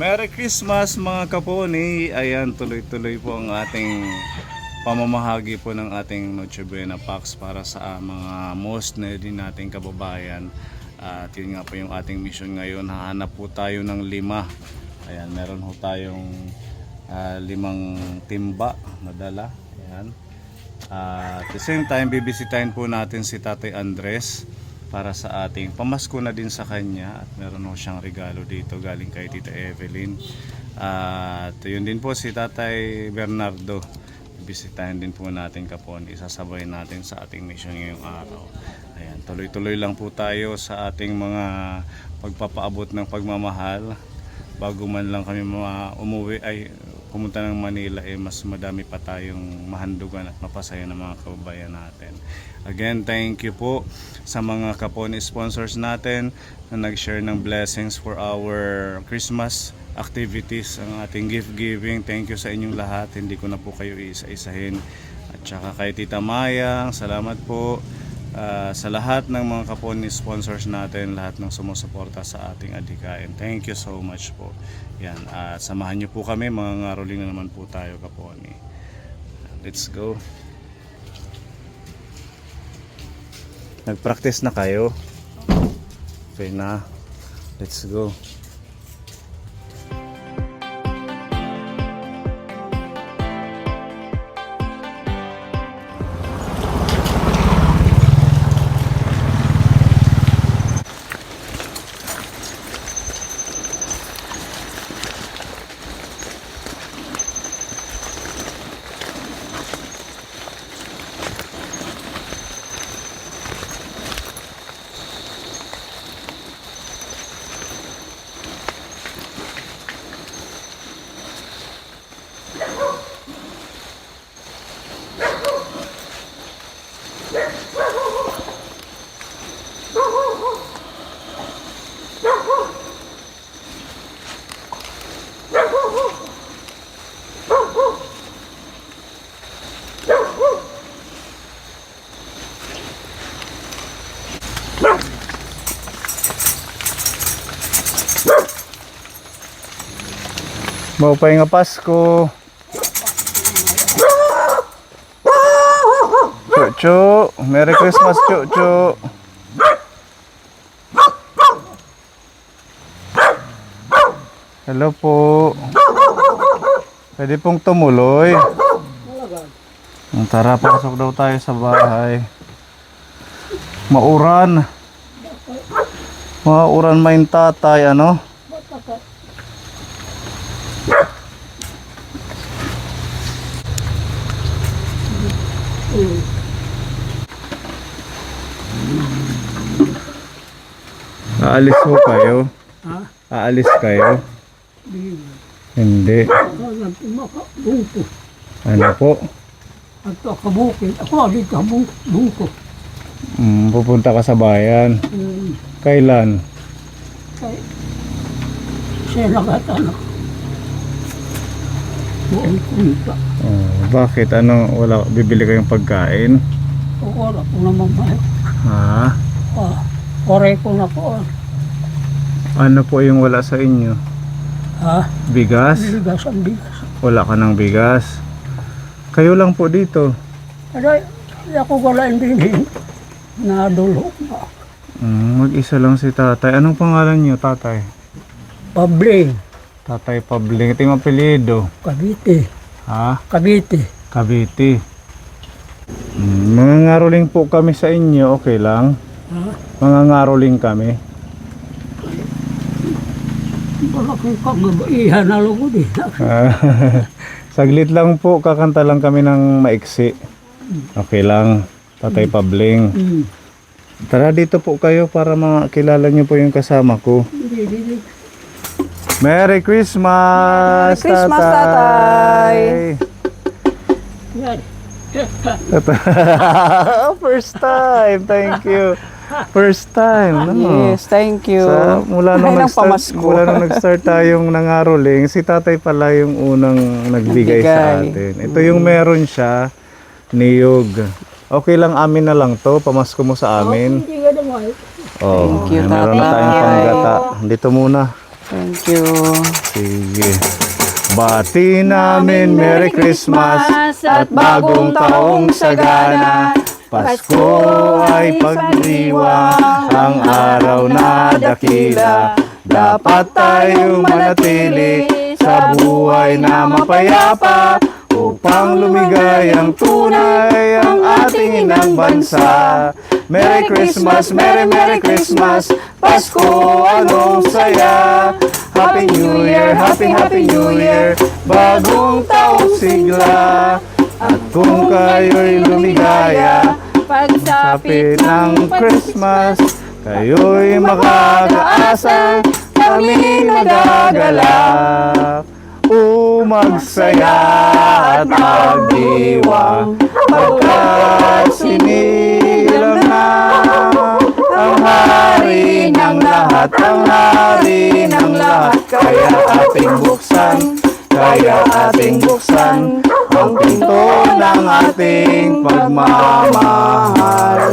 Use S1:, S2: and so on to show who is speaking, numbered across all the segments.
S1: Merry Christmas mga kaponi. Ayan, tuloy-tuloy po ang ating pamamahagi po ng ating Noche Buena Packs para sa mga most needy nating kababayan. At yun nga po yung ating mission ngayon. Hahanap po tayo ng 5. Ayan, meron po tayong 5 timba na dala. Ayan. At the same time, bibisitahin po natin si Tatay Andres para sa ating pamasko na din sa kanya, at meron po siyang regalo dito galing kay Tita Evelyn. At yun din po si Tatay Bernardo, bisitahin din po natin kapon, isasabay natin sa ating mission ngayong araw. Ayan, tuloy-tuloy lang po tayo sa ating mga pagpapaabot ng pagmamahal. Bago man lang kami umuwi ay pumunta ng Manila, mas madami pa tayong mahandugan at mapasaya ng mga kababayan natin. Again, thank you po sa mga kapon sponsors natin na nag-share ng blessings for our Christmas activities, ang ating gift giving. Thank you sa inyong lahat, hindi ko na po kayo isa-isahin. At saka kay Tita Mayang, salamat po. Sa lahat ng mga kapon sponsors natin, lahat ng sumusuporta sa ating adhikain, thank you so much po. Yan, samahan nyo po kami, mga ngaroling na naman po tayo kaponi. Let's go. Nag-practice na kayo? Okay na, let's go. Maupay nga Pasko. Chuchu, Merry Christmas Chuchu. Hello po. Pwede pong tumuloy. Tara, pasok daw tayo sa bahay. Mauran. Mauran main tatay, ano? Aalis po kayo?
S2: Ha?
S1: Aalis kayo? Hindi.
S2: Bungko.
S1: Ano po?
S2: At kabukid. Ako alit ka bungko.
S1: Pupunta ka sa bayan. Kailan?
S2: Kay siya nagatanak. Buong punta.
S1: Bakit? Ano? Wala, bibili kayong pagkain?
S2: O wala ko naman mahal.
S1: Ha?
S2: Kore ko na po.
S1: Ano po yung wala sa inyo?
S2: Ha?
S1: Bigas?
S2: Bigas ang bigas.
S1: Wala ka ng bigas? Kayo lang po dito?
S2: Aday, ako wala hindi. Nadulog na.
S1: Mag-isa lang si tatay. Anong pangalan niyo, tatay?
S2: Pabling.
S1: Tatay Pabling. Ito yung apelyido.
S2: Cavite.
S1: Ha?
S2: Cavite.
S1: Cavite. Mga ngaroling po kami sa inyo, okay lang?
S2: Ha?
S1: Mga ngaroling kami.
S2: Wala kong kagabaihan na lugo din.
S1: Saglit lang po, kakanta lang kami ng maiksi. Okay lang, Tatay Pabling. Tara dito po kayo para makilala niyo po yung kasama ko. Merry Christmas!
S3: Merry Christmas, Tatay!
S1: First time, thank you. First time, no?
S3: Yes, thank you.
S1: Mula nung nag-start tayong nangaroling, si tatay pala yung unang nagbigay sa atin. Ito yung meron siya, niyog. Okay lang, amin na lang to, pamasko mo sa amin. Oh,
S3: Thank you,
S1: meron na
S3: tatay.
S1: tayong panggata. Dito muna.
S3: Thank you.
S1: Si Bati namin Merry Christmas at bagong taong sagana. Pasko ay pagdiwang, ang araw na dakila. Dapat tayong manatili sa buhay na mapayapa, upang lumigay ang tunay ang ating inang bansa. Merry Christmas, Merry Merry Christmas, Pasko, anong saya. Happy New Year, Happy Happy New Year, bagong taong sigla. At kung kayo'y lumigaya, pagsapit ng Christmas, kayo'y makakaasa, kami nagagalak. Magsaya at magdiwang, pagkat sinilang na ang hari ng lahat, ang hari ng lahat. Kaya ating buksan ang pinto ng ating pagmamahal.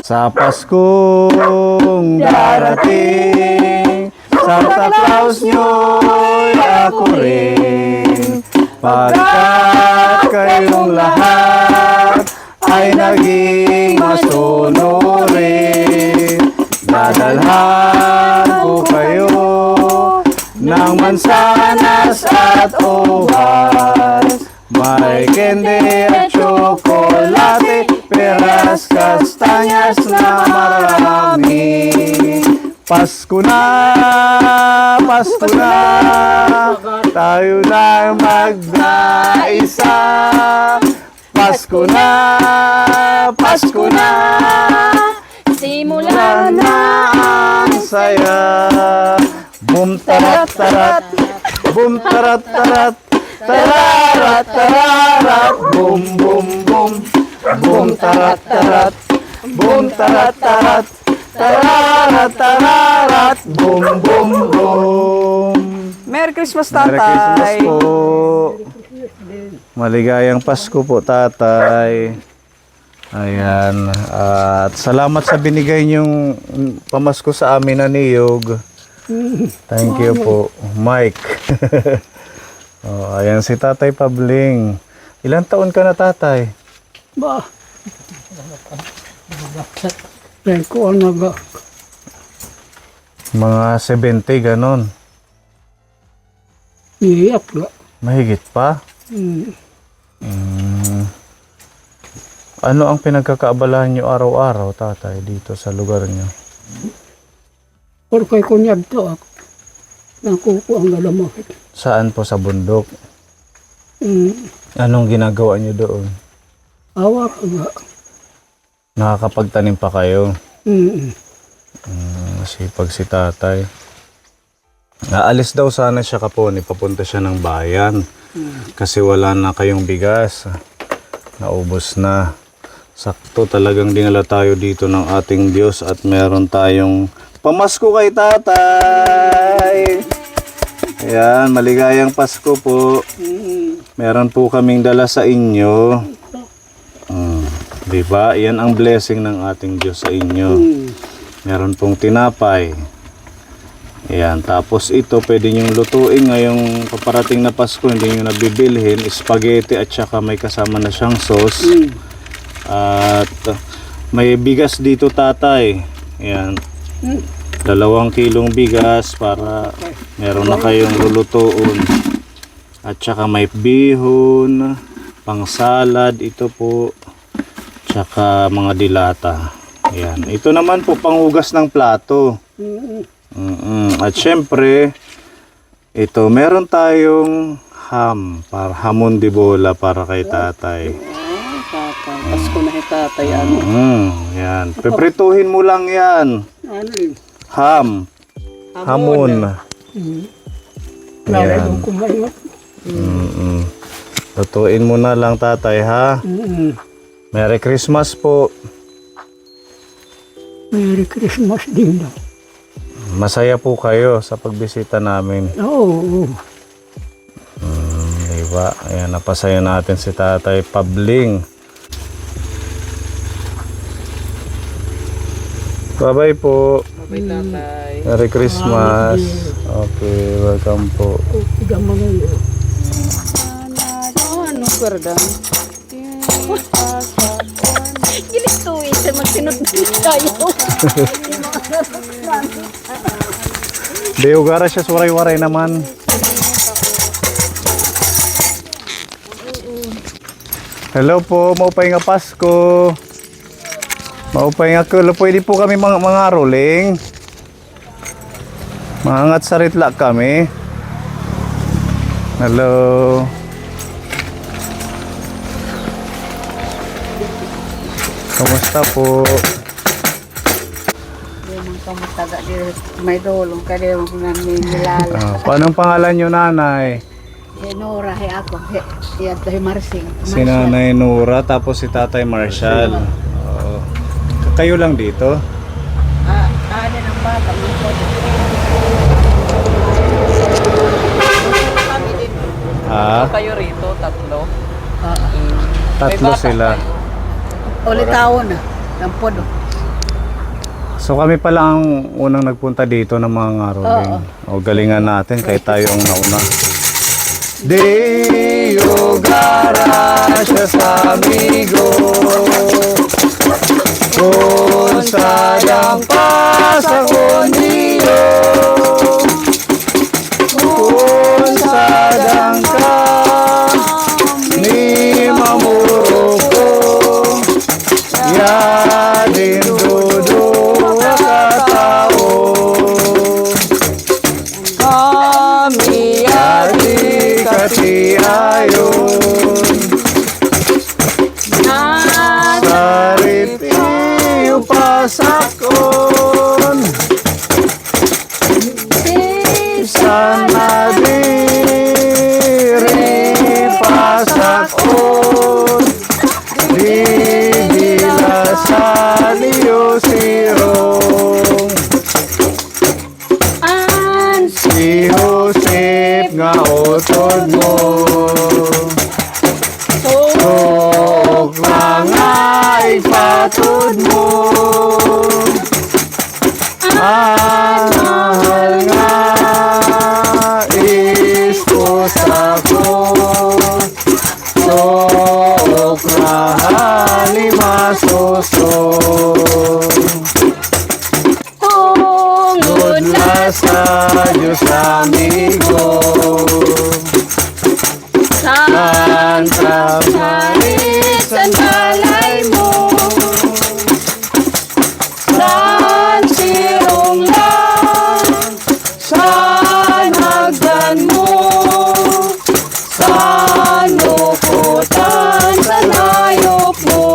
S1: Sa Paskong darating, Santa Claus nyo'y ako rin, pagkat kayong lahat ay naging masunurin. Dadalhan ko kayo ng mansanas at uvas, may candy at tsokolate, peras, kastanyas na marami. Pasko na, tayo na magkaisa. Pasko na,
S3: Simulan
S1: na ang saya. Bum tarat tarat, bum tarat tarat, tararat tararat, bum bum bum, bum tarat tarat, bum tarat tarat, tararat tararat, bum bum bum.
S3: Merry Christmas,
S1: Merry Christmas
S3: tatay.
S1: po. Maligayang Pasko po, tatay. Ayan. At salamat sa binigay niyong pamasko sa amin na niyog. Thank you po, Mike. Ayan si Tatay Pabling. Ilang taon ka na, tatay?
S2: Ba? Kaya ko ang naga.
S1: Mga 70, ganon.
S2: Iyak nga.
S1: Mahigit pa? Ano ang pinagkakaabalahan niyo araw-araw, tatay, dito sa lugar niyo?
S2: Pero kay kunyag to ako. Nakuko ang galamahit.
S1: Saan po sa bundok? Anong ginagawa niyo doon?
S2: Awa ka nga.
S1: Nakakapagtanim pa kayo? Masipag si tatay. Naalis daw sana siya kapon, papunta siya ng bayan. Kasi wala na kayong bigas. Naubos na. Sakto talagang dinala tayo dito ng ating Diyos at meron tayong pamasko kay tatay. Ayan, maligayang Pasko po. Meron po kaming dala sa inyo. Diba? Yan ang blessing ng ating Diyos sa inyo. Meron pong tinapay. Ayan, tapos ito pwede nyong lutuin ngayong paparating na Pasko, hindi nyo nabibilhin, spaghetti at saka may kasama na siyang sauce. At may bigas dito, tatay. Ayan, 2 kilong bigas para meron na kayong lulutuin. At saka may bihon, pang salad, ito po, tsaka mga dilata. Ayan, ito naman po panghugas ng plato. At syempre, ito, meron tayong ham, para hamon de bola para kay tatay.
S3: Tatay, Pasko na tatay.
S1: Yan, piprituhin mo lang yan.
S2: Ano yun?
S1: Ham, hamon.
S2: Lalo yung kumayot.
S1: Lutuin mo na lang, tatay, ha? Merry Christmas po.
S2: Merry Christmas din daw.
S1: Masaya po kayo sa pagbisita namin.
S2: Oo.
S1: Diba? Ayan, napasaya natin si Tatay Pabling. Bye-bye po.
S3: Bye, tatay.
S1: Merry Christmas. Okay, welcome po.
S2: Tiga mo na yun.
S3: kwerda.
S4: Ginituin sa magsinot tayo.
S1: Beugara siya waray-waray naman. Hello po, maupay nga Pasko. Maupay nga kulo, pwede po kami mga rolling. Mangangat sa ritla kami. Hello. Kamusta po?
S3: Kamusta di may dolong kaya mo namin nilala.
S1: Paano ang pangalan nyo, nanay?
S3: Nora ako. Yan tayo Marsing.
S1: Si Nanay Nora, tapos si Tatay Marshall. Oo. Kayo lang dito?
S3: Ano ng bata mo po.
S5: Kayo rito, tatlo.
S1: Tatlo sila.
S3: Ulit tao na. Ng podo.
S1: So kami pala ang unang nagpunta dito ng mga rolling. O galingan natin kay tayo ang nauna. Deo gracias amigo con sadang pasa conmigo con sadang ka ni mamuro ko ya din dudu katao kami hati ayon sariti upasakon sana diri pasakon di bila saliyo sirong si Josep nga utod mo Tok mga ipatod mo ang mahal nga isposa ko Tok halimasoso Tungod na sa Diyos amigo Santa Maria balay mo San sirong lang San hagdan mo San lukutan sa nayok mo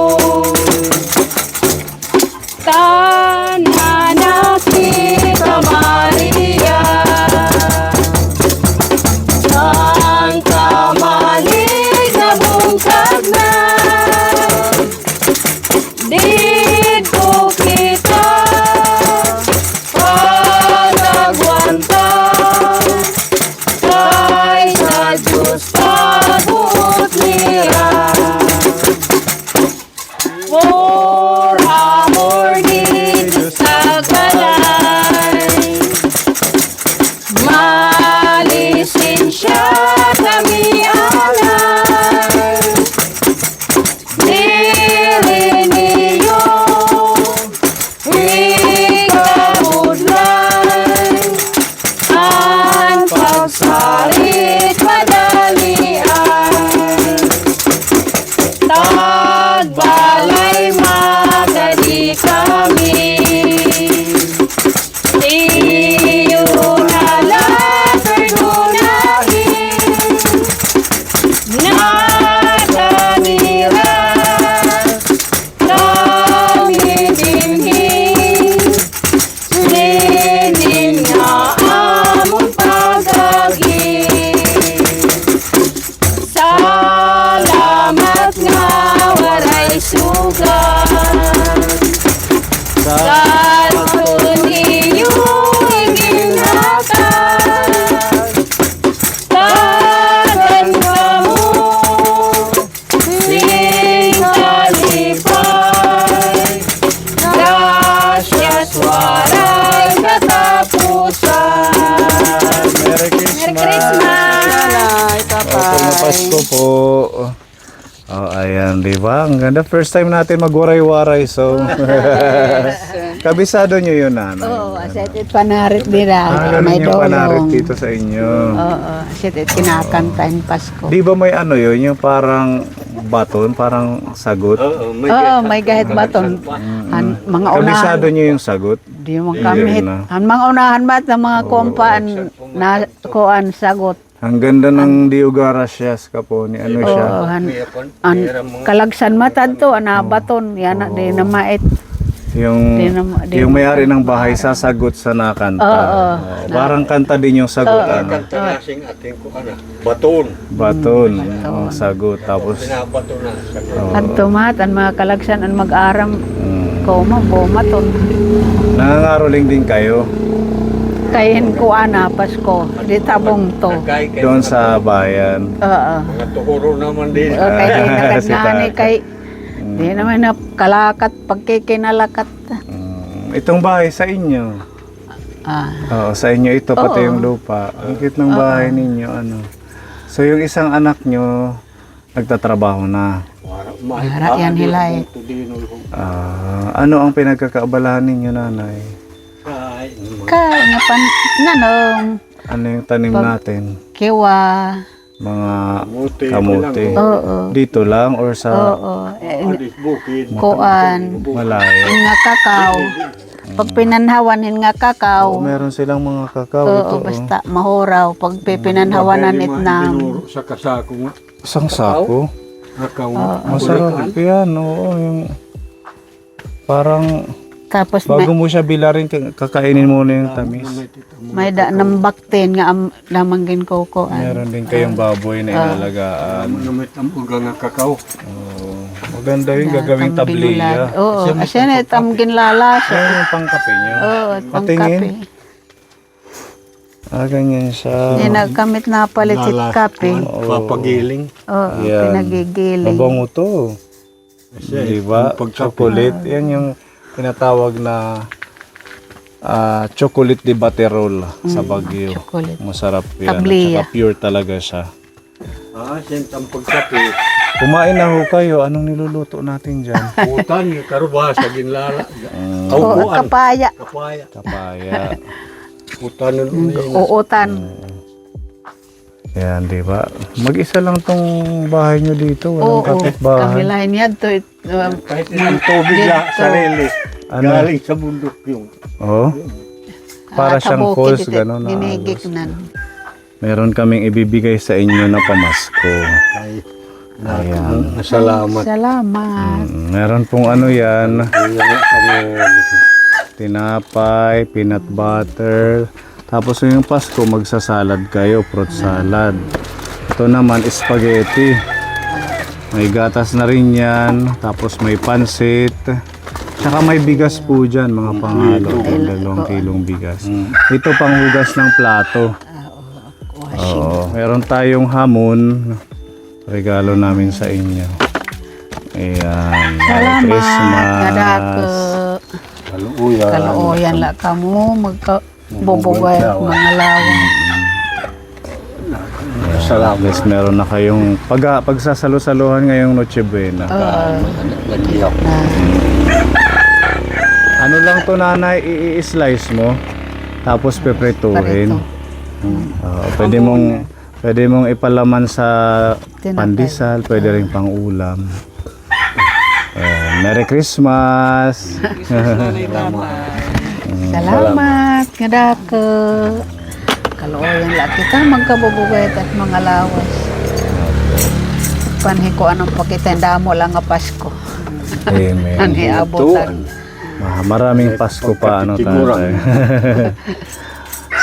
S1: Tanan kita Maria Santa Maria na bungkag na dito kita panagwanta kay sa Diyos pagbuot niya for amor dito sa kalay malisensya kami alay dili niyo ikabudlan ang pagsalit madalian tagbalay magadi kami iyo nalang perdonahin nakamira kami dinhin sinin nga among pagagi salamat nga waray sugat sa ninyo iginhatag tagan ka mo sing kalipay gracias waray katapusan Merry Christmas!
S3: Christmas!
S1: Opo, Pasko po. Oh, ayan, di ba? Ang ganda. First time natin magwaray-waray, so... Kabisado nyo yun, nanay.
S3: Oo, asetit panarit dira.
S1: Ganun
S3: May
S1: yung panarit
S3: dolong.
S1: dito sa inyo.
S3: Oo, asetit kinakantahin Pasko.
S1: Di ba may ano yun, yung parang baton, parang sagot?
S3: Oo, may gahit baton. Mga unahan.
S1: Kabisado nyo yung sagot?
S3: Di mo kami.
S1: Yun na.
S3: Ang mga unahan ba ng mga kompaan na kuan sagot.
S1: Ang ganda ng Diogarasias Kaponi. Ano siya?
S3: Oo, an kalagsan matad to, ana baton. Yan na, di na mait.
S1: Yung, yung may-ari ng bahay sasagot sa nakanta.
S3: Oo.
S1: Parang kanta din yung sagot. Ano?
S6: Kanta nasing ating ko baton.
S1: Baton, ang sagot. Tapos,
S6: Pinabato na sa
S3: Ang tumat, ang mga kalagsan, ang mag-aram.
S1: mm,
S3: Koma, bumaton.
S1: nangangaroling din kayo
S3: Kayin ko ana, Pasko. Di tabong to.
S6: kay kay
S1: doon sa bayan.
S3: Oo.
S6: mga tukuro naman din.
S3: Kay di
S1: Si
S3: nagagnani
S1: tatay.
S3: kay di naman na kalakat pagkikinalakat.
S1: Itong bahay sa inyo.
S3: Ah,
S1: Oo, sa inyo ito, pati
S3: Oo.
S1: yung lupa. Ang cute ng bahay ninyo. Ano. So yung isang anak nyo, nagtatrabaho na.
S3: Mahara yan hilay.
S1: Ano ang pinagkakaabalahan ninyo, nanay?
S3: Kay nga pan nanong
S1: Ano yung tanim natin?
S3: kiwa.
S1: Mga
S6: Kamuti.
S1: kamuti.
S3: Oo.
S1: Dito lang or sa
S3: Oo.
S6: Bukid.
S3: Kuan.
S1: malayo?
S3: Nga kakao. Pag pinanhawanin nga kakao.
S1: Meron silang mga kakao
S3: Oo,
S1: ito.
S3: basta mahuraw. Pag pipinanhawanan itnam.
S6: Sa kasako nga.
S1: Isang sako.
S6: Kakao.
S1: Masarap yan. Oo, yung parang
S3: Tapos
S1: bago mo siya bilarin, kakainin mo na yung tamis.
S3: may da ng baktin nga lamanggin ko ko.
S1: Meron din kayong baboy na inalagaan.
S6: Namit ang uga nga kakao.
S1: Maganda yung gagawing tabliya.
S3: Oo, asya na itam ginlalas.
S1: Yan yung pangkape nyo.
S3: Oo,
S1: Patingin.
S3: pangkape.
S1: Ganyan siya.
S3: Hindi na kamit na palitit kape.
S6: Papagiling.
S3: Oo,
S1: Yan.
S3: pinagigiling.
S1: Mabango to. Diba? Chocolate. Yan yung tinatawag na chocolate de Baterol sa Baguio.
S3: Chocolate.
S1: Masarap yan.
S3: Tabliya.
S1: At saka pure talaga siya.
S6: Siyentang pagkape.
S1: Kumain na ho kayo. Anong niluluto natin dyan?
S6: Putan, karuba sa ginlala.
S3: Oo, kapaya.
S6: Kapaya.
S1: Kapaya.
S6: Putan nun.
S3: Uutan.
S1: Yan, di ba? Mag-isa lang tong bahay nyo dito. Walang
S3: Oo,
S1: kapitbahay.
S3: kami lahin yan to.
S6: Kahit isang tubig lang, sarili.
S1: Ano?
S6: Galing sa bundok yung.
S1: Oh. Para siyang falls, gano'n na.
S3: Ginigiknan.
S1: Meron kaming ibibigay sa inyo na pamasko.
S6: Ay,
S1: Ayan.
S6: salamat.
S3: Salamat.
S1: Meron pong ano yan.
S6: Salamat kami.
S1: Tinapay, peanut butter. Tapos yung Pasko, magsasalad kayo, fruit salad. Ito naman, spaghetti. May gatas na rin yan. Tapos may pansit. Tsaka may bigas po dyan, mga pangalo. 2 kilong bigas. Ito pang hugas ng plato. Oo. Meron tayong hamon. Regalo namin sa inyo. Ayan. Merry
S3: Salamat.
S1: Christmas.
S3: Kadako.
S6: Kaluuyan.
S3: Kaluoyan la kamo. Magkabubugay at mga lawang.
S1: At least meron na kayong pagsasalo-saluhan ngayong Noche Buena. Ano lang to, nanay, i-slice mo tapos pepretuhin. Pwede mong ipalaman sa
S3: Tinapay.
S1: pandesal, pwede rin pang ulam. Merry Christmas.
S3: Salamat. Kadako. Kaluoyan la kita. Magkabubugay at mga lawas. Panhi ko anong pakitanda mo lang nga Pasko.
S1: Amen.
S3: Anhi abutan.
S1: Maraming Pasko pa, ano, tatay.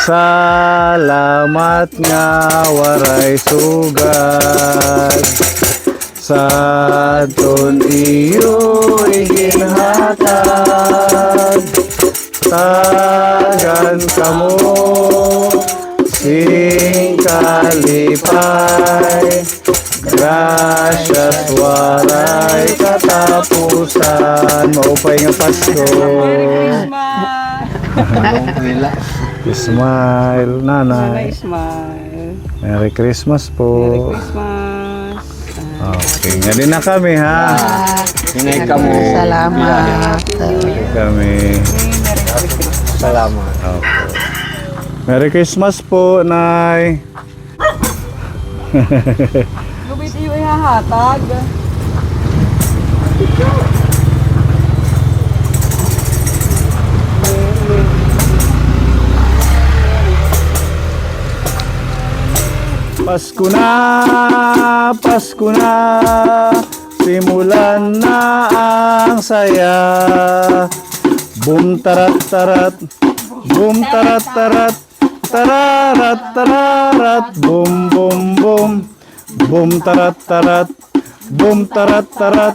S1: Salamat nga waray sugad sa ton iyo iginhatag tagan kamo sing kalipay gracias waray katapusan maupay nga Pasko. Smile, nanay.
S5: Smile.
S1: Merry Christmas po.
S5: Christmas.
S1: Okay, nga din na kami ha.
S6: Hinay ka mo.
S3: Salamat.
S1: Kami.
S6: Salamat.
S1: Okay. Merry Christmas po, Nay.
S3: Gubit iyo ihahatag.
S1: Pasko na, simulan na ang saya. Boom tarat tarat, boom tarat tarat, tararat tararat, boom boom boom, boom tarat tarat, boom tarat tarat,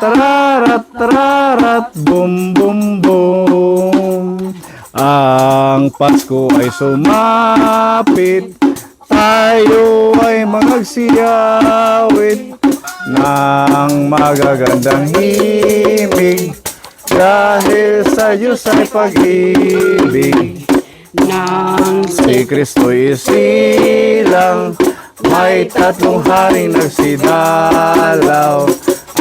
S1: tararat tararat, boom boom boom. Ang Pasko ay sumapit, tayo ay magsiyawit ng magagandang himig, dahil sa Diyos ay pag-ibig. Si Kristo isilang, may 3 haring nagsidalaw,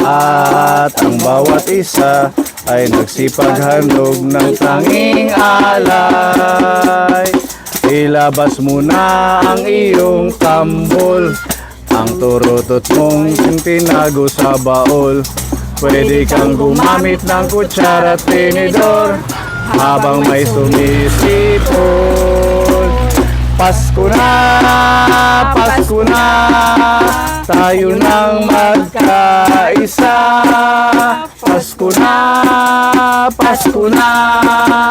S1: at ang bawat isa ay nagsipaghandog ng tanging alay. Ilabas mo na ang iyong tambol, ang turutot mong tinago sa baol. Pwede kang gumamit ng kutsara at tinidor habang may sumisipol. Pasko na, tayo nang magkaisa. Pasko na,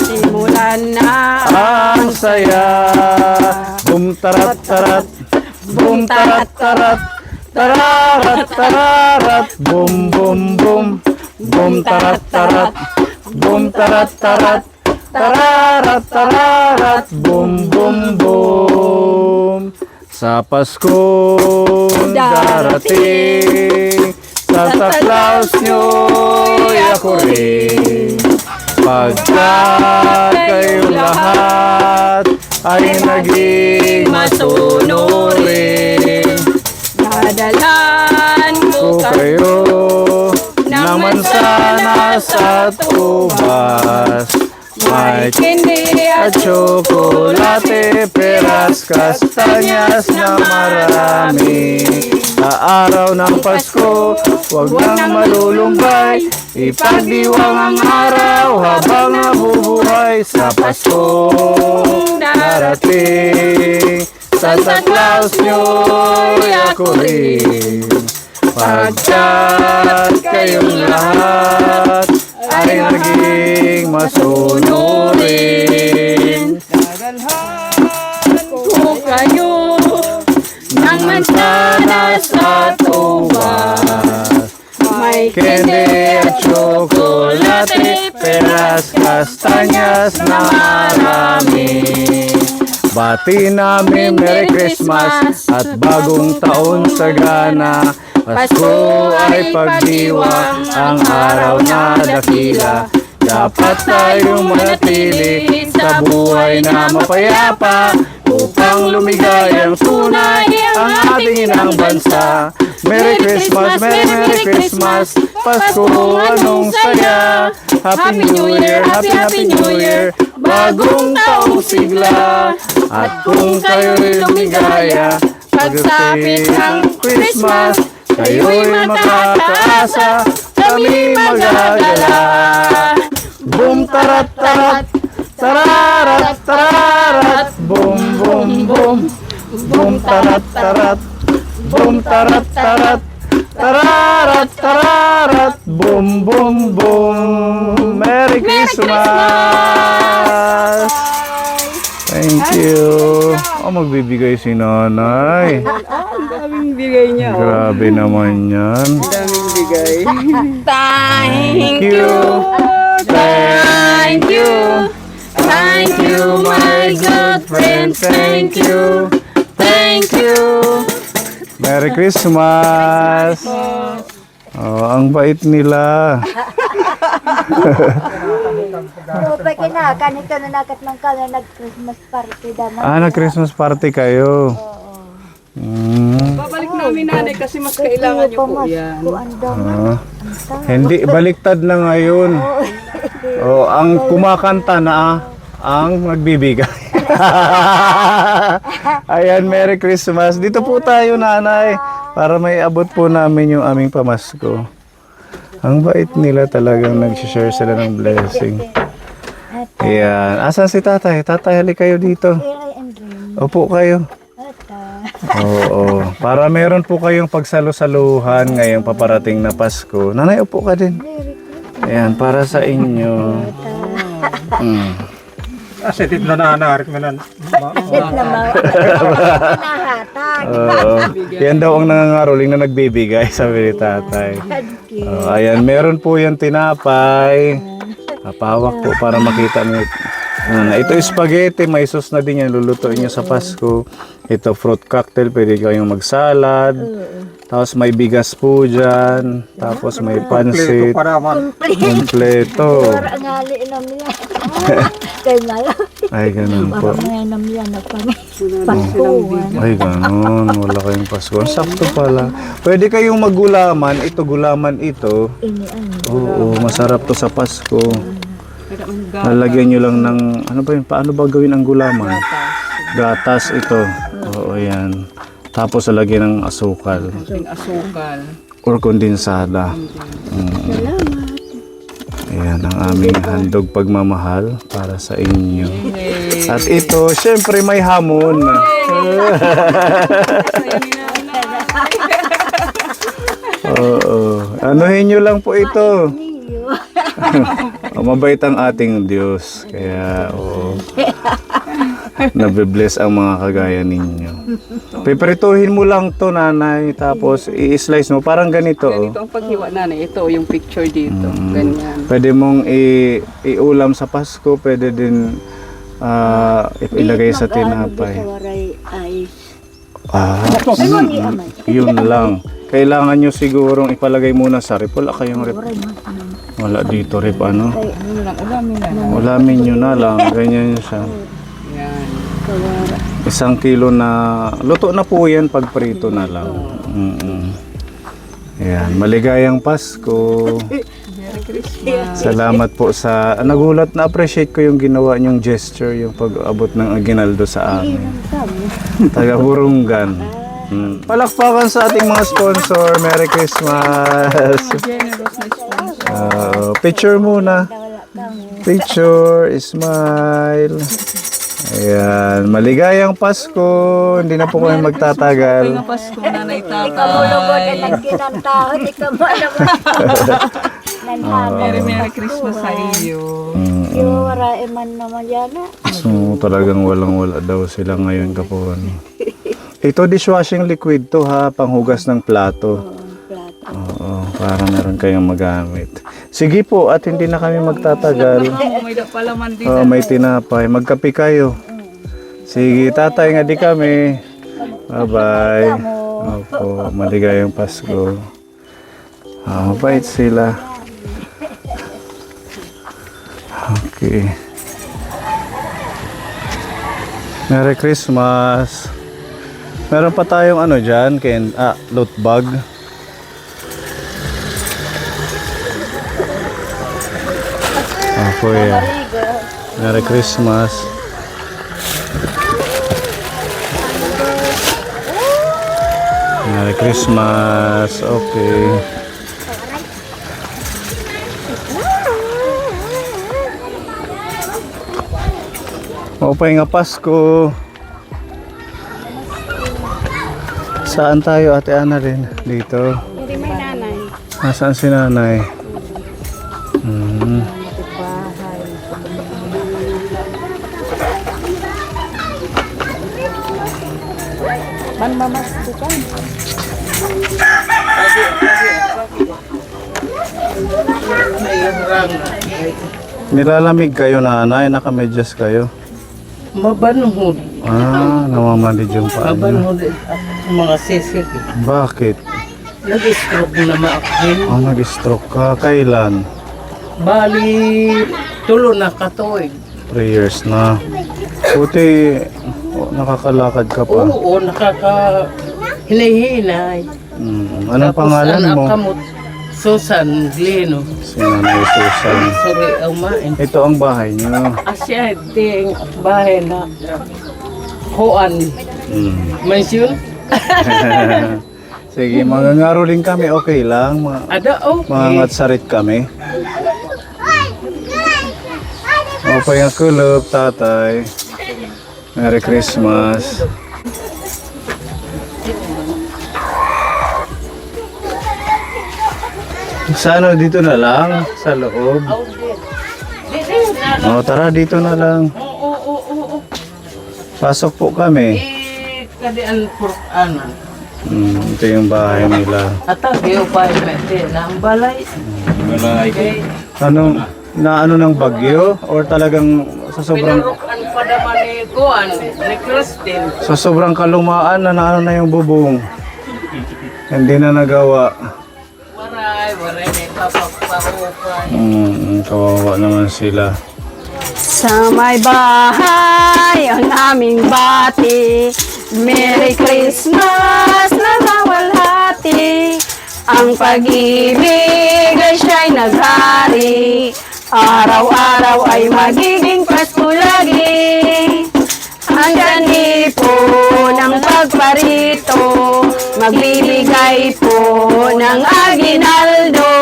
S3: Simulan na.
S1: ang saya. Boom tarat tarat, boom tarat tarat, tararat tararat, boom boom boom, boom tarat tarat, boom tarat tarat, tararat tararat, boom boom boom. Sa Pasko darating, Santa Claus nyo'y ako rin. Pagkat kayo lahat ay naging masunurin,
S3: Dadalan
S1: ko kayo naman sana sa tubas. May
S3: Hindi
S1: at tsokolate, peras, kastanyas na marami. Sa araw ng Pasko, huwag nang malulumbay, ipagdiwang ang araw habang nabubuhay. Sa Pasko darating, Santa Claus nyo'y ako rin. Pagkat kayong lahat ay naging masunurin,
S3: ko kayo nang mansana sa tubas. May
S1: candy at tsokolate, peras, kastanyas na marami. Bati namin Merry Christmas at bagong taon sagana. Pasko ay pagdiwang, ang araw na dakila. Dapat tayong manatili sa buhay na mapayapa, upang lumigayang tunay ang ating inang bansa. Merry Christmas, Merry Christmas, Pasko anong saya. Happy New Year, Happy New Year, bagong taong sigla. At kung kayo'y lumigaya, pagsapit ng Christmas, kayo'y makakaasa, kami magagala. Boom tarat tarat, tararat tararat, boom boom boom, boom tarat tarat, boom tarat tarat, tararat tararat, boom boom boom. Merry Christmas! Thank you. Oh, magbibigay si nanay.
S3: daming bigay niya.
S1: Grabe naman yan.
S3: Daming bigay.
S1: Thank you. Thank you. Thank you, my good friend. Thank you. Thank you. Merry Christmas. Oh, ang bait nila.
S4: Rupa kina, kanito na nakat ng kanya nag-Christmas party daman.
S1: Ah, nag-Christmas party kayo. Mm.
S3: Babalik na
S5: namin nanay kasi mas kailangan niyo po yan.
S1: Ah, hindi, baliktad na ngayon. Oh, ang kumakanta na ang magbibigay. Ayan, Merry Christmas. Dito po tayo, nanay, para may abot po namin yung aming pamasko. Ang bait nila, talagang nag-share sila ng blessing. Ayan. Asan si tatay? Tatay, halik kayo dito. Opo kayo. Oo. Para meron po kayong pagsalo-saluhan ngayong paparating na Pasko. Nanay, upo ka din. Ayan, para sa inyo.
S6: Asetit na nanaharit mo na.
S1: Oo. Yan daw ang nangangaroling na nagbibigay, sabi ni tatay. Ayan, meron po yung tinapay. Napawak po para makita niyo. Ito yung spaghetti, may sauce na din yan, lulutuin niyo sa Pasko. Ito fruit cocktail, pwede kayong magsalad. Tapos may bigas po dyan. Tapos may pansit. Kompleto.
S4: Ang hali namin yan. Kaya nga lang.
S1: Ay, ganun po.
S4: Parang namin yan na kami. Pakuhan.
S1: Ay, ganun. Wala kayong Pasko. Sakto pala. Pwede kayong maggulaman. Ito, gulaman ito. Oo, masarap to sa Pasko. Lalagyan nyo lang ng, ano ba yun? Paano ba gawin ang gulaman? Gatas ito. Oo, yan. Tapos lalagyan ng asukal.
S5: Asukal.
S1: Or kondensada. Ayan ang aming handog pagmamahal para sa inyo. At ito, syempre may hamon. Oo. Anuhin nyo lang po ito. Mabait ang ating Diyos. Kaya, oo. Nabibless ang mga kagaya ninyo. Piprituhin mo lang to, nanay. Tapos, i-slice mo. Parang ganito, oh.
S5: Ganito ang paghiwa nanay. Ito yung picture dito. Ganyan.
S1: Pwede mong iulam sa Pasko. Pwede din ilagay sa tinapay. Yun lang. Kailangan nyo sigurong ipalagay muna sa rep. Wala kayong rep. Wala dito rep, ano? Ulamin nyo na lang. Ganyan siya.
S5: Yan.
S1: 1 kilo na, luto na po yan pag prito na lang. Ayan, maligayang Pasko.
S5: Merry Christmas.
S1: Salamat po sa, nagulat na appreciate ko yung ginawa nyong gesture, yung pag-abot ng aginaldo sa amin. Taga Burungan. Palakpakan sa ating mga sponsor. Merry Christmas.
S5: Generous na sponsor.
S1: Picture muna. Picture, smile. Ayan, maligayang Pasko. Hindi na po kami magtatagal.
S5: Ngayong Pasko, nanay
S4: Ikaw mo
S5: tatay.
S4: lugod na nagkinantahon. Ikaw mo naman.
S5: Merry Merry Christmas sa iyo.
S4: Yung warae man naman yan.
S1: So, talagang walang-wala daw sila ngayon, kapuan. Ito dishwashing liquid to, ha, panghugas ng plato. Oo, para meron kayong magamit. Sige po, at hindi na kami magtatagal.
S5: May palaman din.
S1: May tinapay. Magkape kayo. Sige, tatay nga di kami. Bye-bye. Opo, maligayang Pasko. Mabait sila. Okay. Merry Christmas. Meron pa tayong ano dyan, loot bag. Ako yan. Merry Christmas. Merry Christmas. Okay. Maupay nga Pasko. Saan tayo, Ate Ana rin? Dito.
S3: Hindi may nanay.
S1: Nasaan si nanay?
S3: Manmamastukan.
S1: Nilalamig kayo, nanay? Nakamedyas kayo?
S7: Mabanhod.
S1: Namamanid yung paa niyo.
S7: Mabanhod ang mga sisig.
S1: Bakit?
S7: Nag-stroke na maakin.
S1: Nag-stroke ka. Kailan?
S7: Bali, tulo na katuig.
S1: 3 years na. Buti, nakakalakad ka pa.
S7: Oo, hinahinay.
S1: Anong pangalan
S7: anak
S1: mo?
S7: kamot, Susan Gleno.
S1: Si Nanay Susan.
S7: Sorry, umain.
S1: Ito ang bahay niyo.
S7: Asya, ting bahay na Hoan. Mansion?
S1: Sige, mangangaroling kami, okay lang.
S7: Ada, okay.
S1: Mangangat sarit kami. Okay ang kulop, tatay. Merry Christmas. Sa ano, dito na lang? Sa loob? O, tara, dito na lang.
S7: Oo.
S1: Pasok po kami.
S7: Kadian por ano.
S1: Ito yung bahay nila.
S7: Atag, yung pa yung ang balay. Okay.
S1: Ano, na ano ng bagyo? Or talagang sa sobrang
S7: Pinarukan pa naman ni Kuan, ni Christine.
S1: sa sobrang kalumaan na ano na yung bubong? Hindi na nagawa.
S7: Waray na ipapagparukan.
S1: Kawawa naman sila.
S3: Sa may bahay ang aming bati, Merry Christmas na nawalhati. Ang pag-ibig ay siya'y naghari, araw-araw ay magiging Pasko lagi. Ang ganito ng pagparito, magbibigay po ng aginaldo.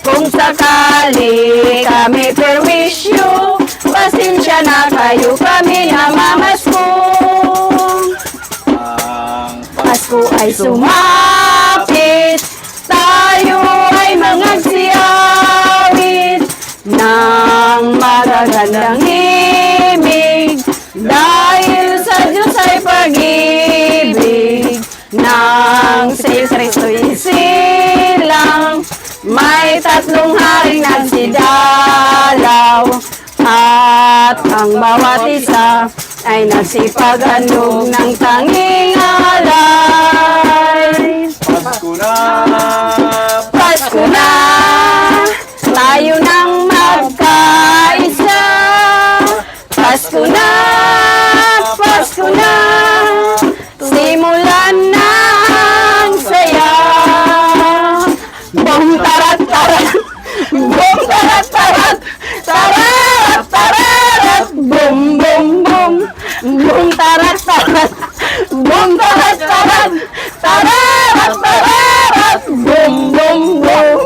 S3: Kung sakali kami perwisyo, pasensya na kayo kami na mamasko. Pasko ay sumapit, tayo ay mangagsiyawit ng magagandang imig. Dahil sa Diyos ay pag-ibig, ng si Kristo'y silang, may tatlong haring nagsidalaw, at ang bawat isa ay nagsipag-anong ng tanging alay.
S1: Pasko na!
S3: Pasko na, tayo nang magkaisa. Pasko na, Pasko na, simulan na ang saya. Bum tarat tarat, bum tarat tarat, tararat tararat, bum bum bum, bum tarat tarat, bum tarat tarat, tararat tararat, bum bum bum.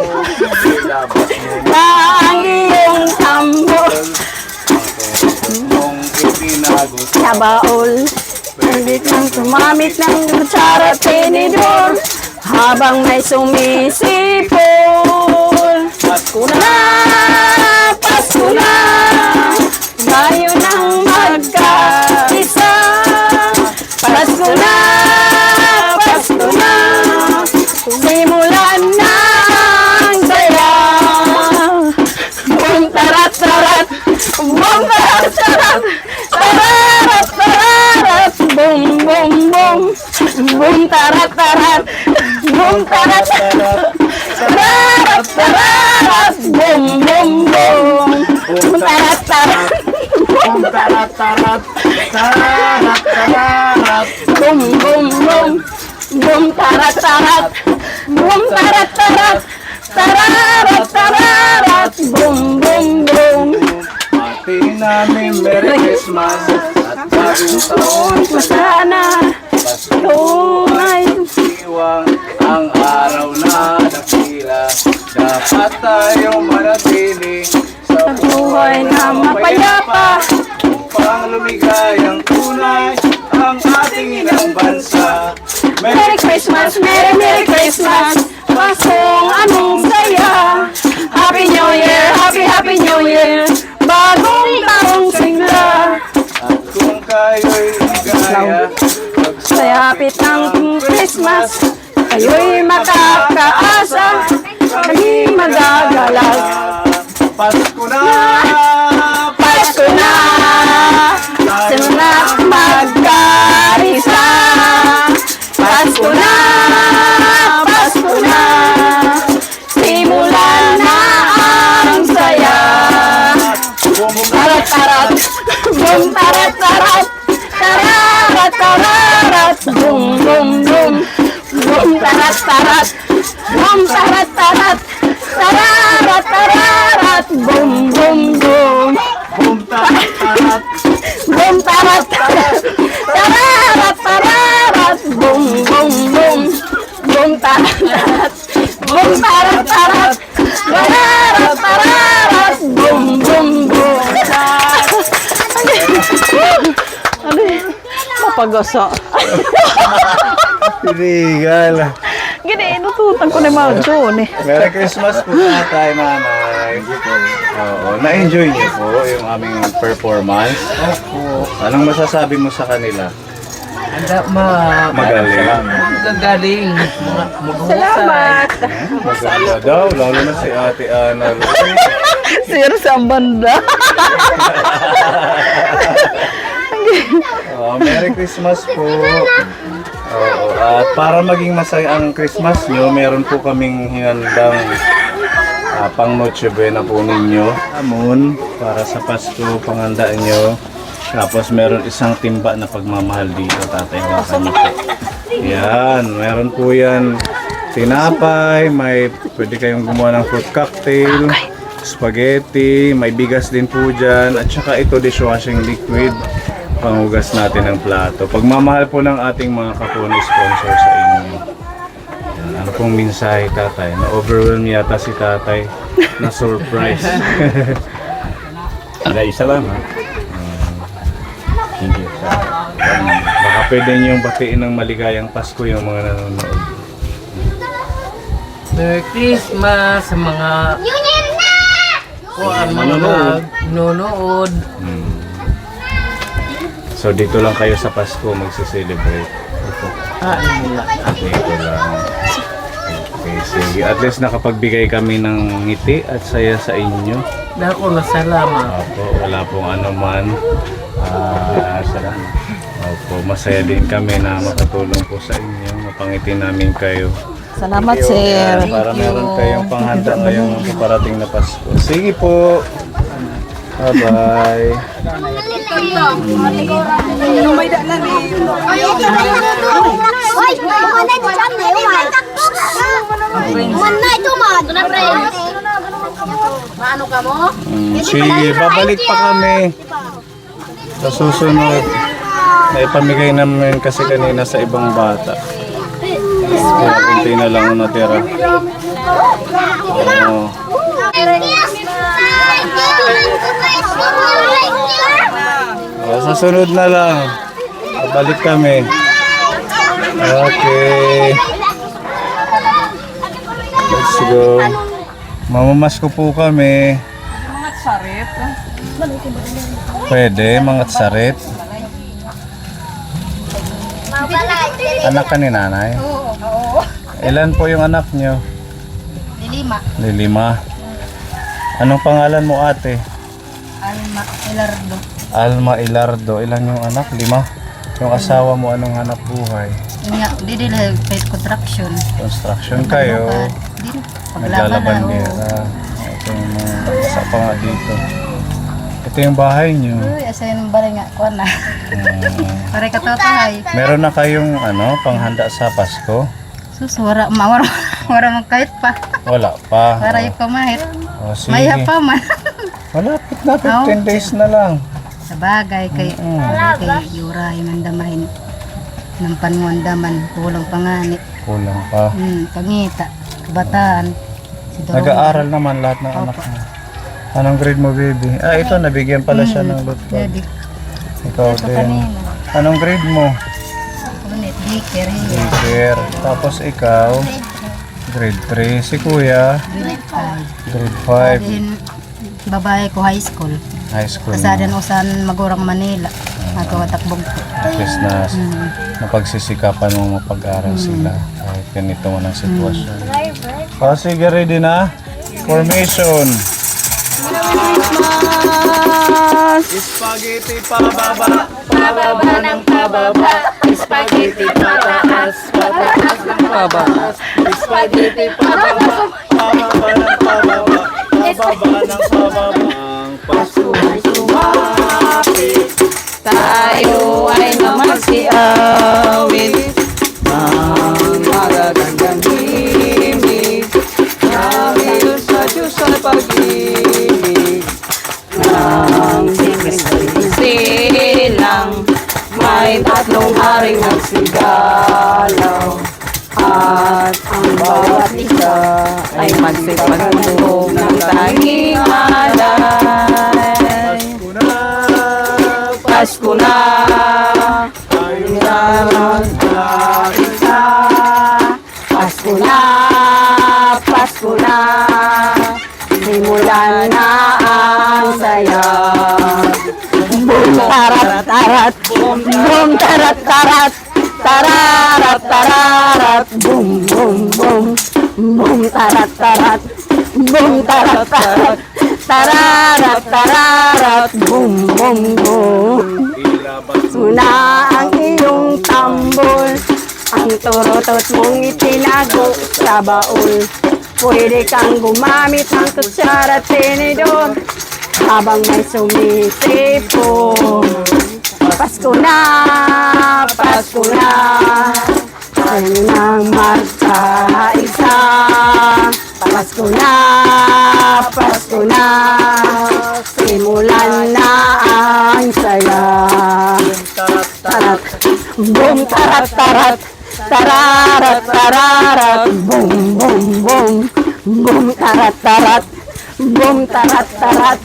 S3: Na ang iyong tambor sa baol, hindi kang tumamit ng kutsara at tinidor, habang may sumisipol. Pasko na, Pasko na, tayo nang magkaisa. Pasko na, Pasko na, simulan na ang saya. Bum tarat tarat, bum tarat tarat, tararat tararat, bum bum bum, bum tarat tarat, bum tarat tarat, tararat tararat, bum bum bum, bum tarat tarat,
S1: Bum tarat tarat, tarat tararat.
S3: bum bum bum, bum tarat tarat, bum tarat tarat, tararat tararat, bum bum bum.
S1: Pati namin Merry Christmas at bagong taon.
S3: Sana tunay
S1: Iwang ang araw na dakila. Dapat tayong manatili sa
S3: buhay na mapayapa.
S1: upang lumigayang tunay ang ating inang bansa.
S3: Merry Christmas, Merry Christmas, Pasong anong saya. Happy New Year, Happy New Year, bagong taong sigla.
S1: At kung kayo'y ligaya,
S3: Sa hapit ng Christmas, kayo'y makakaasa, kami magagalag.
S1: Pasko na!
S3: Pasko na, simulat magkarisa. Pasko na, Pasko na, simulan na ang saya. Tarat tarat, bum tarat tarat, tararat tararat, bum bum bum, Boom tarat tarat. Boom tarat tarat. Tararat tararat. Boom boom boom.
S1: Boom, tarat, tarat.
S3: Boom tarat tarat. Tararat tararat. Boom boom boom. Boom tarat tarat. Boom tarat tarat. Tararat tararat. Boom boom boom. Ano yun? Mapagasa.
S1: Tinigal.
S3: Gini, inututan ko na yung mga John eh.
S1: Merry Christmas po tatay, nanay. Oo, na-enjoy niyo po yung aming performance. Opo. Anong masasabi mo sa kanila? Magaling.
S7: Gagaling.
S3: Salamat.
S1: Maganda daw, lalo na si Ate Ana.
S3: Sir sa banda.
S1: Merry Christmas po. Oo, at para maging masaya ang Christmas nyo, meron po kaming hinandang pang Noche Buena po ninyo. Amon, para sa Pasko, panghandaan nyo. Tapos meron isang timba na pagmamahal dito, tatay ng kanyo po. Yan, meron po yan tinapay, may pwede kayong gumawa ng fruit cocktail, spaghetti, may bigas din po dyan, at saka ito dishwashing liquid, panghugas natin ng plato. Pagmamahal po ng ating mga kapuni sponsor sa inyo. Yan, ano pong mensahe tatay? Na-overwhelm yata si tatay na surprise.
S6: Isa lang ha. Thank you.
S1: Baka pwede niyong batiin ng maligayang Pasko yung mga nanonood.
S7: Merry Christmas sa mga nanonood.
S1: So dito lang kayo sa Pasko magse-celebrate. Dito lang. Okay, sige. At least nakapagbigay kami ng ngiti at saya sa inyo.
S7: Dako na salamat.
S1: Opo, wala pong anuman. Salamat. Opo, masaya din kami na makatulong po sa inyo. Mapangiti namin kayo.
S3: Salamat, sir.
S1: Para meron kayong panghanda ngayong paparating na Pasko. Sige po. Bye-bye. Sige, babalik pa kami sa susunod. Naipamigay namin kasi kanina sa ibang bata. Kaya kunti na lang ang natira. Oo. Sa sunod na lang. Babalik kami. Okay. Let's go. Mamamasko po kami.
S5: Mga sarit.
S1: Pwede, mga sarit. Anak ka ni nanay? Oo. Ilan po yung anak nyo? Lilima. Anong pangalan mo ate? Alma Ilardo. Ilan yung anak? 5? Yung asawa mo anong hanap buhay?
S8: Dili lang construction.
S1: Construction kayo. Naglalabandera. Ito yung mga isa pa nga dito. Ito yung bahay nyo.
S8: Uy, asa yung balay nga kuan na. Pare ka tatay.
S1: Meron na kayong panghanda sa Pasko?
S8: Sus wara man kahit pa.
S1: Wala pa.
S8: Para ipamahit.
S1: Oh, sige.
S8: Maya pa man.
S1: Malapit na, 15 days na lang.
S8: Sa bagay kay Yura mandamahin ng panwandaman kulang pangani.
S1: Kulang pa.
S8: Pangita, kabataan.
S1: Nag-aaral naman lahat ng anak mo. Anong grade mo, baby? Ito, nabigyan pala siya ng lot bag. Ikaw din. Anong grade mo? Daycare. Tapos ikaw, grade 3. Si kuya, grade 5.
S8: Babae ko high school.
S1: High school.
S8: Kasadan usan Magurang Manila. Nagawatakbog ko.
S1: At least na napagsisikapan mo mapag-aral sila kahit ganito mo ng sitwasyon. Sige, ready na? Formation. Spaghetti pababa, pababa ng pababa. Spaghetti pataas, pataas ng pababa. Spaghetti pababa, pababa ng pababa. Pababa ng pababa. Ang Pasko ay sumapit.
S5: Tayo ay namagsiawit ng
S3: dalaw. At ang bawat isa ay magsipagtulog ng tanging alay. Pasko na, tayo naman sa isa. Pasko na, Pasko na, simulan na ang saya. Boom, tarat, tarat, boom, tarat, tarat, tararat, tararat, boom, boom, boom, boom, tarat, tarat, boom, tarat, tarat, tararat, tararat, boom, boom, boom. Suna ang iyong tambol, ang turotot mong itinago sa baul. Pwede kang gumamit ng kutsara at tinidor habang may sumisipo. Pasko na, Pasko na, tayo nang magkaisa. Pasko na, Pasko na, simulan na ang saya. Tarat, boom, tarat, tarat, tararat, tararat, boom, boom, boom, boom, tarat, tarat, boom, tarat, tarat,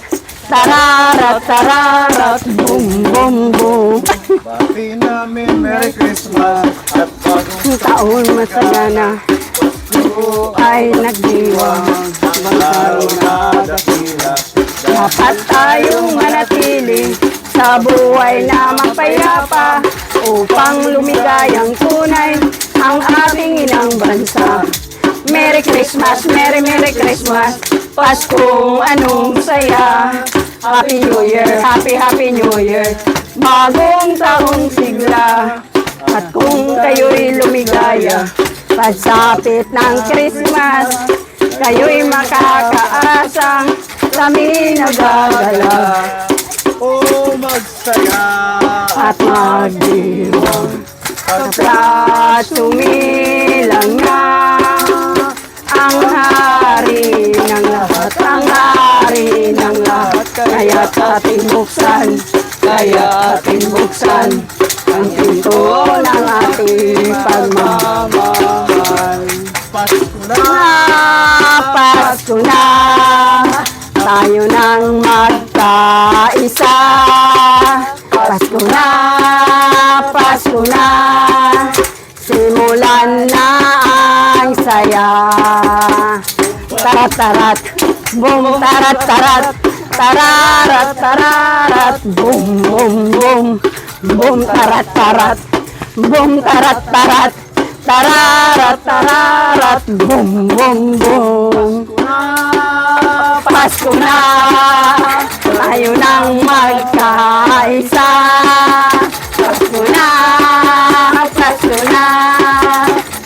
S3: tararat, tararat, boom, boom, boom.
S1: Bati namin Merry Christmas at bagong
S3: Taon masagana ay nagdiwang
S1: laro na dakila.
S3: dapat tayong manatili sa buhay na mapayapa upang lumigayang tunay ang ating inang bansa. Merry Christmas, Merry Merry Christmas, Paskong anong saya. Happy New Year, Happy Happy New Year, bagong taong sigla. At kung kayo'y lumigaya, pagsapit ng Christmas, kayo'y makakaasang kami nagagala
S1: Oh, magsaya
S3: at magdiwang. At sumilang na ang hari ng lahat, ang hari ng lahat. Kaya't ating buksan, kaya ating buksan ang pinto ng ating pagmamahal.
S1: Pasko na
S3: Pasko na, tayo nang magkaisa. Pasko na, Pasko na, simulan na ang saya. Tarat, tarat, boom, tarat, tarat, tararat, tararat, boom, boom, boom, boom, tarat, tarat, boom, tarat, tarat, tararat, tararat, boom, boom, boom. Pasko na, tayo nang magkaisa. Pasko na, Pasko na,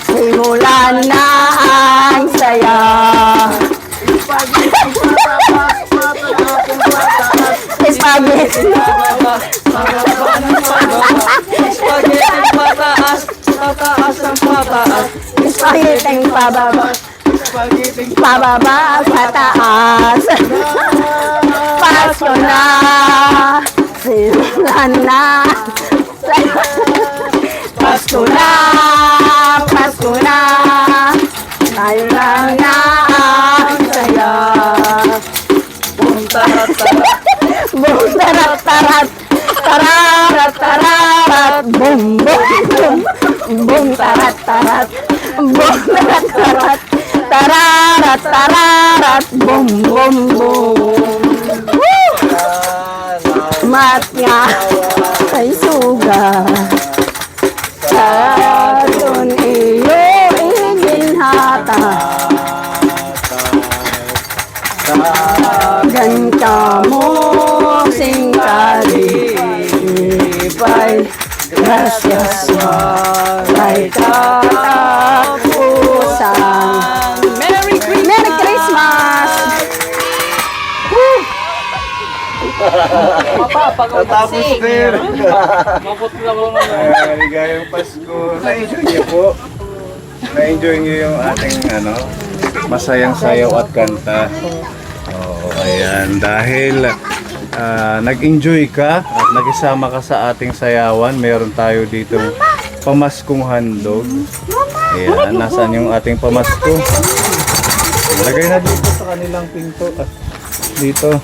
S3: simulan na ang saya. Spaghetti.
S7: Spaghetti pataas, pataas ang pataas.
S3: Spaghetti pababa. Pababa, pataas. Pasko na, simulan na. Pasko na, Pasko na, tayo lang na ang saya.
S7: Boom, tarat, tarat.
S3: Boom, tarat, tarat, tararat, tararat, boom, boom, boom, boom, tarat, tarat, boom, tarat, tarat, tararat, tararat, boom, boom, boom. Woo! Mat nga ay suga sa doon iyo iginhata. Ganta mo singkali pay gracias maray katapusan. Merry Christmas! Woo!
S1: Tapos din. Maligayang Pasko. Na-enjoy niyo po. Na-enjoy niyo yung ating masayang sayaw at kanta. Oo, ayan. Dahil nag-enjoy ka at nakisama ka sa ating sayawan, meron tayo dito pamaskong handog. Ayan, nasaan yung ating pamasko? Lagay na dito sa kanilang pinto. Dito.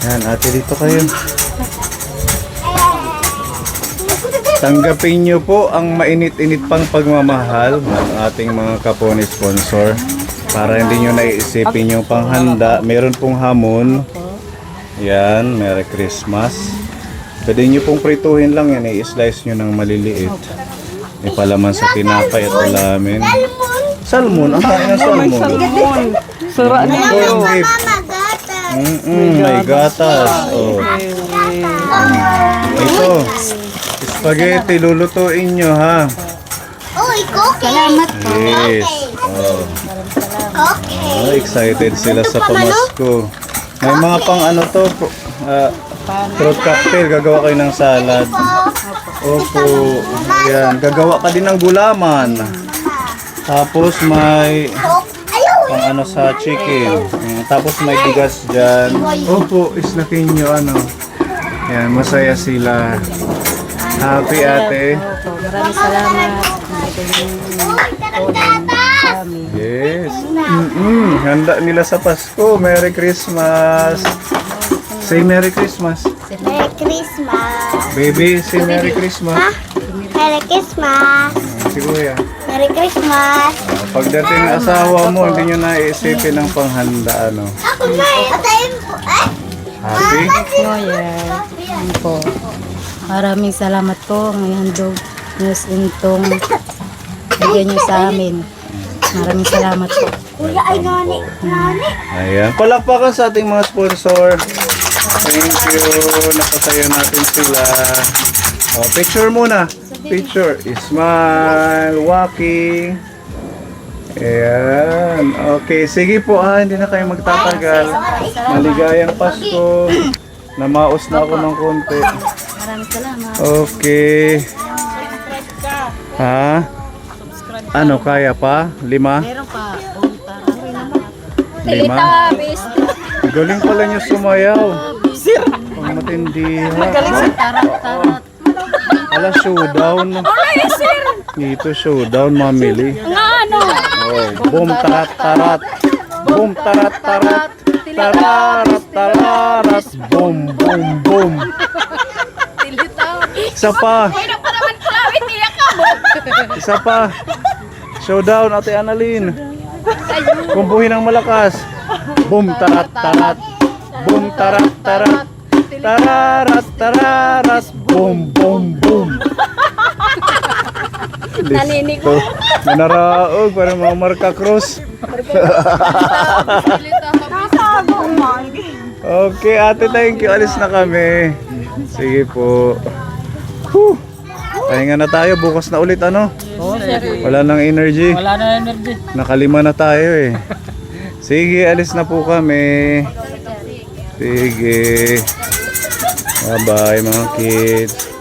S1: Ayan, ate, dito kayo. Tanggapin nyo po ang mainit-init pang pagmamahal ng ating mga kaponi sponsor. Para hindi nyo naiisipin yung panghanda. Meron pong hamon. Yan, Merry Christmas. Pwede nyo pong prituhin lang yan. I-slice nyo ng maliliit. May palaman sa tinapay at ulamin. Salmon? Ang kain ng salmon?
S5: Sura niya.
S1: Corn beef. May gatas. Oh. Ito. Spaghetti, lulutuin nyo ha.
S4: Salamat po.
S1: Yes. Oh. Oh, excited sila sa pamasko. May mga pang ano to, fruit cocktail, gagawa kayo ng salad. Opo. Yan, gagawa ka din ng gulaman. Tapos may pang ano sa chicken. Tapos may bigas dyan. Opo, islakin nyo ano. Yan, masaya sila. Happy ate.
S8: Maraming salamat.
S1: Yes. Handa nila sa Pasko. Merry Christmas. Say Merry Christmas.
S4: Merry Christmas.
S1: Baby, say Merry Christmas.
S4: Merry Christmas.
S1: Si Kuya.
S4: Merry Christmas.
S1: Pagdating ng asawa mo, hindi nyo naiisipin ng panghanda, ano.
S4: Ako na atayin po.
S1: Happy?
S8: New Year. Yan po. Maraming salamat po ng handog news intong bigyan niyo sa amin. Maraming salamat po.
S4: Kuya ay nani. Nani.
S1: Ayan. Palakpakan sa ating mga sponsor. Thank you. Napasaya natin sila. Oh, picture muna. Picture. Smile. Walking. Ayan. Okay. Sige po ha. Hindi na kayo magtatagal. Maligayang Pasko. Namaos na ako ng konti.
S8: Maraming salamat.
S1: Okay. Ha? Ano, kaya pa? 5?
S8: Meron pa.
S1: 5? Galing pala niyo sumayaw. Ang matindi ha.
S8: Tarat.
S1: Ala, showdown. Dito showdown, mamili. Oh, boom, tarat, tarat. Boom, tarat, tarat. Tararat, tararat. Boom, boom, boom. Isa pa. Isa pa. Showdown, Ate Annalyn. Kumpuhin ng malakas. Boom, tarat, tarat. Boom, tarat, tarat. Tararat, tararat. Boom, boom, boom. Listo. Manaraog para mga marka cross. Okay, ate, thank you. Alis na kami. Sige po. Whew. Pahinga na tayo. Bukas na ulit, ano? Wala nang energy.
S7: Wala na energy.
S1: Nakalima na tayo eh. Sige, alis na po kami. Sige. Bye-bye mga kids.